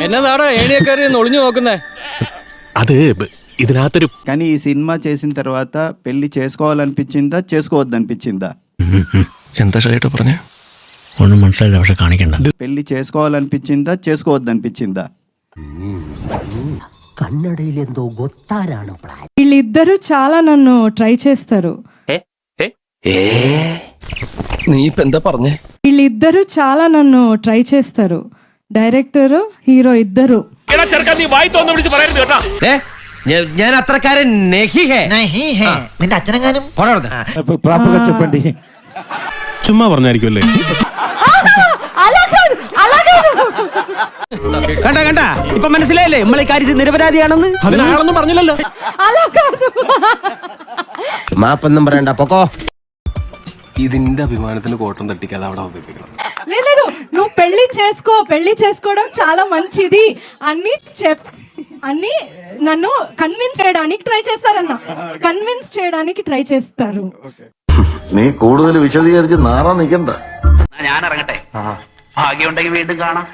എന്നതാടാ ഏണിയക്കാരി ഒളിഞ്ഞു നോക്കുന്നേ? అది ഇതിനകത്തൊരു కానీ ఈ సినిమా చేసిన తర్వాత పెళ్లి చేసుకోవాలనిపించిందా చేసుకోవద్దనిపించిందా? എന്താ ഷൈട്ടോ പറഞ്ഞേ? ഒന്നും മനസ്സിലായില്ല, പക്ഷെ കാണിക്കണ്ട. పెళ్లి చేసుకోవాలనిపించిందా చేసుకోవద్దనిపించిందా? కన్నడలో గొత్తారాను ప్లాన్. వీళ్ళిద్దరూ చాలా నన్ను ట్రై చేస్తారు. നീ ഇപ്പൊ എന്താ പറഞ്ഞേ? వీళ్ళిద్దరూ చాలా నన్ను ట్రై చేస్తారు, డైరెక్టర్ హీరో ఇద్దరు. ഞാൻ അത്രക്കാരൻ നിന്റെ അച്ഛനെങ്ങാനും ప్రాపర్ గా చెప్పండి. ചുമ്മാ പറഞ്ഞായിരിക്കുമല്ലേ? കണ്ട ഇപ്പൊ മനസ്സിലായില്ലേ നമ്മളെ കാര്യത്തിൽ നിരപരാധിയാണെന്ന്? അതിനാളൊന്നും പറഞ്ഞില്ലല്ലോ. అలా కాదు, മാപ്പൊന്നും പറയണ്ട, പൊക്കോ. ഇതിന്റെ അഭിമാനത്തിന് കോട്ടം തട്ടിക്കാതെ അവിടെ അവതരിപ്പിക്കണം. లేదు నువ్వు పెళ్లి చేసుకోవడం చాలా మంచిది అన్ని అన్ని నన్ను కన్విన్స్ చేయడానికి ట్రై చేస్తారు. നീ കൂടുതൽ വിശദീകരിച്ച് നാറാൻ നിൽക്കണ്ട. ഞാൻ ഇറങ്ങട്ടെ, ഭാഗ്യമുണ്ടെങ്കിൽ വീണ്ടും കാണാം.